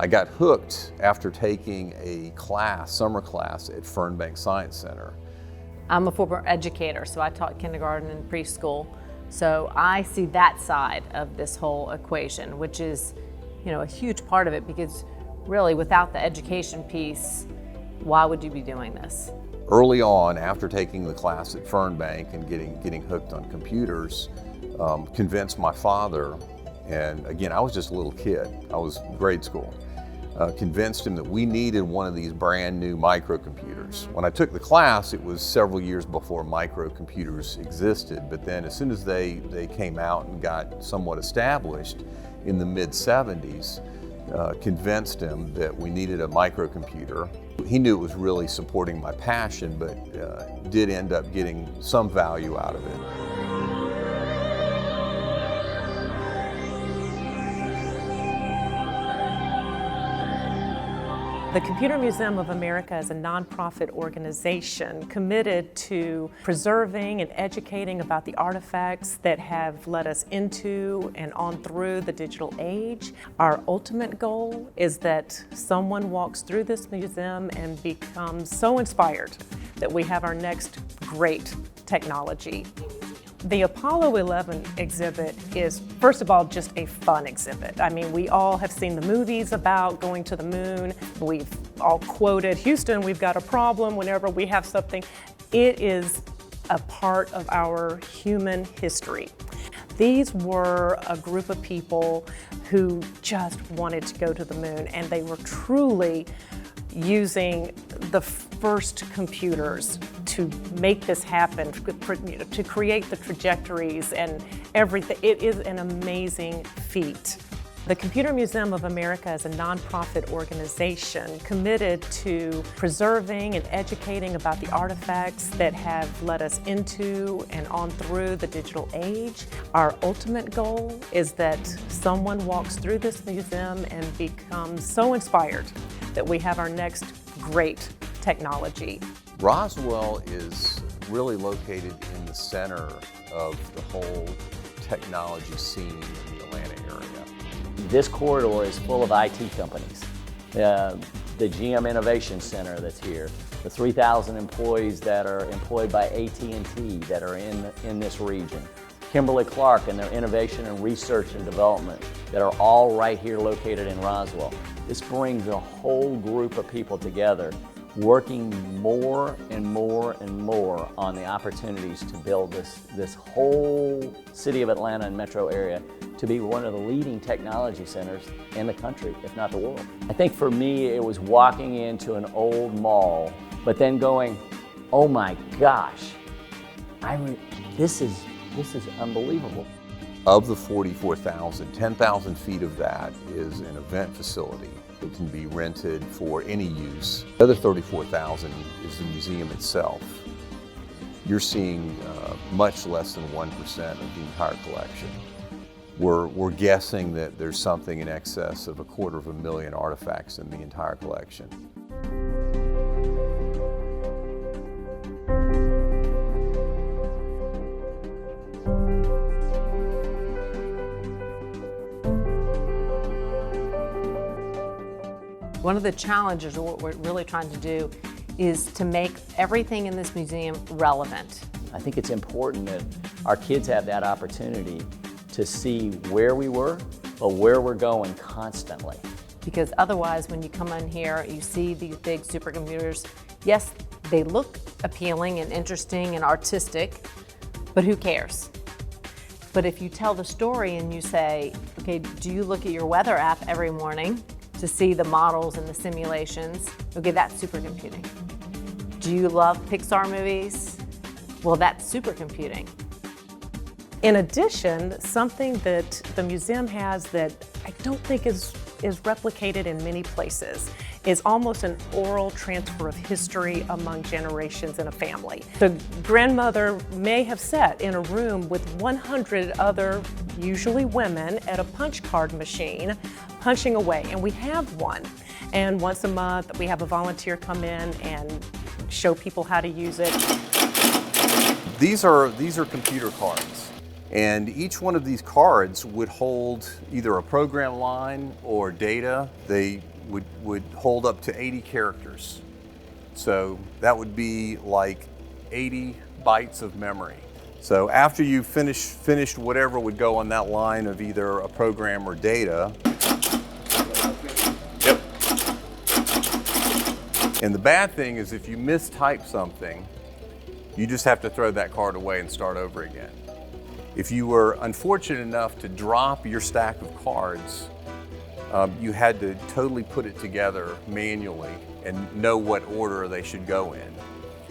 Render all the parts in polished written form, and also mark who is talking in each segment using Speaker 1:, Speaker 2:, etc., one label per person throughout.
Speaker 1: I got hooked after taking a class, summer class at Fernbank Science Center.
Speaker 2: I'm a former educator, so I taught kindergarten and preschool. So I see that side of this whole equation, which is, a huge part of it, because really without the education piece, why would you be doing this?
Speaker 1: Early on, after taking the class at Fernbank and getting hooked on computers, convinced my father, and again, I was just a little kid, I was grade school, convinced him that we needed one of these brand new microcomputers. When I took the class, it was several years before microcomputers existed, but then as soon as they came out and got somewhat established in the mid-70s, convinced him that we needed a microcomputer. He knew it was really supporting my passion, but did end up getting some value out of it.
Speaker 3: The Computer Museum of America is a nonprofit organization committed to preserving and educating about the artifacts that have led us into and on through the digital age. Our ultimate goal is that someone walks through this museum and becomes so inspired that we have our next great technology. The Apollo 11 exhibit is, first of all, just a fun exhibit. I mean, we all have seen the movies about going to the moon. We've all quoted, "Houston, we've got a problem," whenever we have something. It is a part of our human history. These were a group of people who just wanted to go to the moon, and they were truly using the first computers to make this happen, to create the trajectories and everything. It is an amazing feat. The Computer Museum of America is a nonprofit organization committed to preserving and educating about the artifacts that have led us into and on through the digital age. Our ultimate goal is that someone walks through this museum and becomes so inspired that we have our next great technology.
Speaker 1: Roswell is really located in the center of the whole technology scene in the Atlanta area.
Speaker 4: This corridor is full of IT companies. The GM Innovation Center that's here, the 3,000 employees that are employed by AT&T that are in this region, Kimberly-Clark and their innovation and research and development that are all right here located in Roswell. This brings a whole group of people together, working more and more and more on the opportunities to build this whole city of Atlanta and metro area to be one of the leading technology centers in the country, if not the world. I think for me, it was walking into an old mall, but then going, oh my gosh, this is unbelievable.
Speaker 1: Of the 44,000, 10,000 feet of that is an event facility. It can be rented for any use. The other 34,000 is the museum itself. You're seeing much less than 1% of the entire collection. We're guessing that there's something in excess of 250,000 artifacts in the entire collection.
Speaker 2: One of the challenges, or what we're really trying to do, is to make everything in this museum relevant.
Speaker 4: I think it's important that our kids have that opportunity to see where we were, but where we're going constantly.
Speaker 2: Because otherwise, when you come in here, you see these big supercomputers. Yes, they look appealing and interesting and artistic, but who cares? But if you tell the story and you say, okay, do you look at your weather app every morning to see the models and the simulations? Okay, that's supercomputing. Do you love Pixar movies? Well, that's supercomputing.
Speaker 3: In addition, something that the museum has that I don't think is replicated in many places is almost an oral transfer of history among generations in a family. The grandmother may have sat in a room with 100 other, usually women, at a punch card machine, punching away, and we have one. And once a month, we have a volunteer come in and show people how to use it.
Speaker 1: These are computer cards, and each one of these cards would hold either a program line or data. They would hold up to 80 characters. So that would be like 80 bytes of memory. So after you finished whatever would go on that line of either a program or data. Yep. And the bad thing is if you mistype something, you just have to throw that card away and start over again. If you were unfortunate enough to drop your stack of cards, you had to totally put it together manually and know what order they should go in.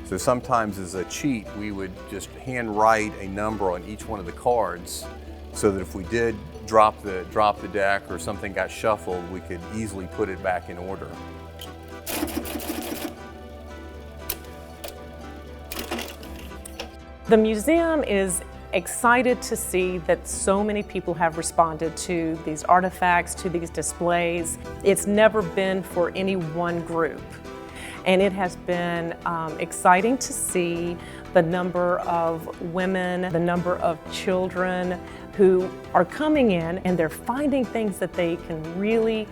Speaker 1: So sometimes as a cheat, we would just hand write a number on each one of the cards so that if we did drop the deck or something got shuffled, we could easily put it back in order.
Speaker 3: The museum is excited to see that so many people have responded to these artifacts, to these displays. It's never been for any one group. And it has been exciting to see the number of women, the number of children who are coming in and they're finding things that they can really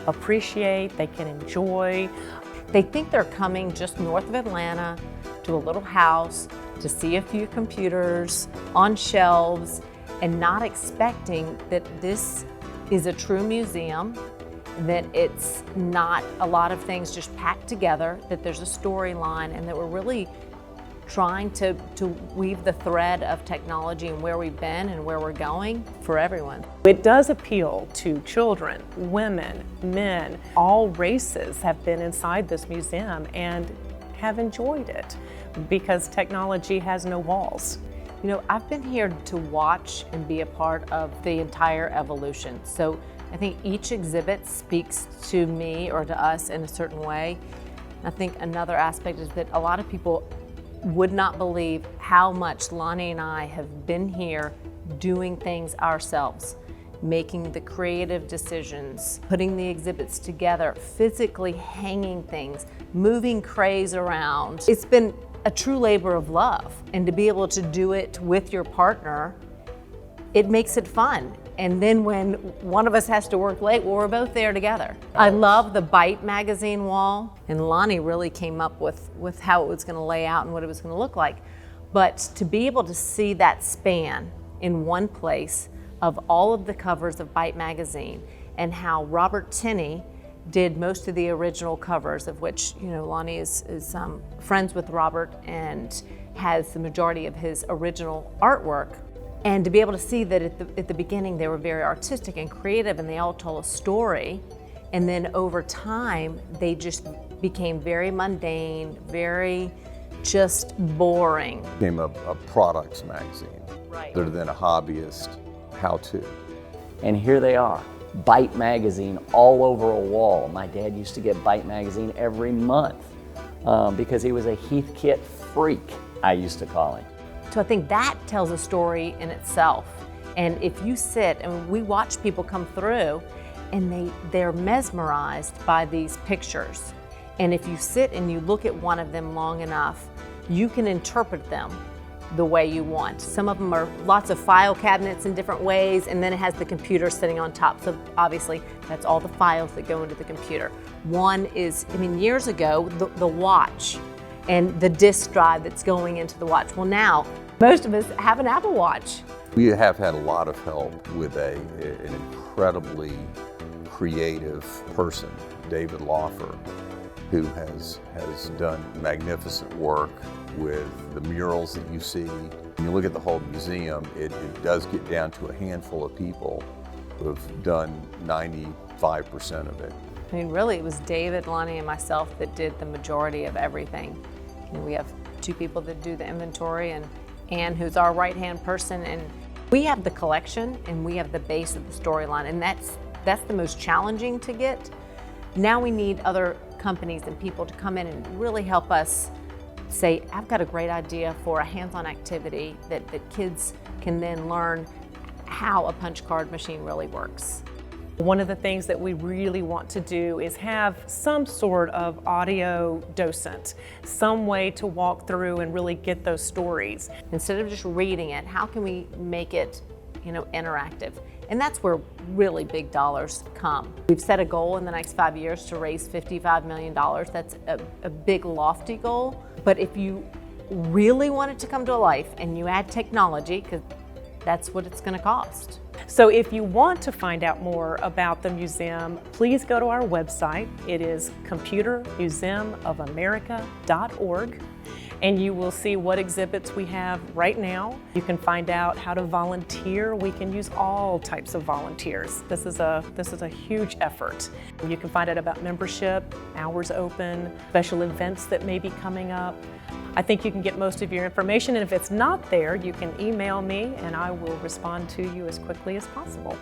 Speaker 3: appreciate, they can enjoy.
Speaker 2: They think they're coming just north of Atlanta to a little house to see a few computers on shelves and not expecting that this is a true museum, that it's not a lot of things just packed together, that there's a storyline, and that we're really trying to weave the thread of technology and where we've been and where we're going for everyone.
Speaker 3: It does appeal to children, women, men. All races have been inside this museum and have enjoyed it because technology has no walls.
Speaker 2: You know, I've been here to watch and be a part of the entire evolution. So I think each exhibit speaks to me or to us in a certain way. I think another aspect is that a lot of people would not believe how much Lonnie and I have been here doing things ourselves, making the creative decisions, putting the exhibits together, physically hanging things, moving trays around. It's been a true labor of love, and to be able to do it with your partner, it makes it fun. And then when one of us has to work late, well, we're both there together. I love the Byte magazine wall, and Lonnie really came up with how it was gonna lay out and what it was gonna look like. But to be able to see that span in one place of all of the covers of Byte magazine and how Robert Tinney did most of the original covers, of which, you know, Lonnie is friends with Robert and has the majority of his original artwork. And to be able to see that at the beginning they were very artistic and creative and they all told a story, and then over time they just became very mundane, very just boring.
Speaker 1: Became a products magazine,
Speaker 2: Right.
Speaker 1: rather than a hobbyist how-to.
Speaker 4: And here they are, Byte magazine all over a wall. My dad used to get Byte magazine every month because he was a Heathkit freak, I used to call him.
Speaker 2: So I think that tells a story in itself. And if you sit and we watch people come through and they're mesmerized by these pictures. And if you sit and you look at one of them long enough, you can interpret them the way you want. Some of them are lots of file cabinets in different ways, and then it has the computer sitting on top. So obviously that's all the files that go into the computer. One is, I mean, years ago, the watch and the disk drive that's going into the watch. Well, now most of us have an Apple Watch.
Speaker 1: We have had a lot of help with an incredibly creative person, David Laufer, who has done magnificent work with the murals that you see. When you look at the whole museum, it does get down to a handful of people who have done 95% of it.
Speaker 2: I mean, really, it was David, Lonnie, and myself that did the majority of everything. And we have two people that do the inventory, and Ann, who's our right-hand person, and we have the collection and we have the base of the storyline, and that's the most challenging to get. Now we need other companies and people to come in and really help us say, I've got a great idea for a hands-on activity that kids can then learn how a punch card machine really works.
Speaker 3: One of the things that we really want to do is have some sort of audio docent, some way to walk through and really get those stories.
Speaker 2: Instead of just reading it, how can we make it interactive. And that's where really big dollars come. We've set a goal in the next 5 years to raise $55 million. That's a big, lofty goal. But if you really want it to come to life and you add technology, because that's what it's going to cost.
Speaker 3: So if you want to find out more about the museum, please go to our website. It is computermuseumofamerica.org, and you will see what exhibits we have right now. You can find out how to volunteer. We can use all types of volunteers. This is a huge effort. You can find out about membership, hours open, special events that may be coming up. I think you can get most of your information, and if it's not there, you can email me and I will respond to you as quickly as possible.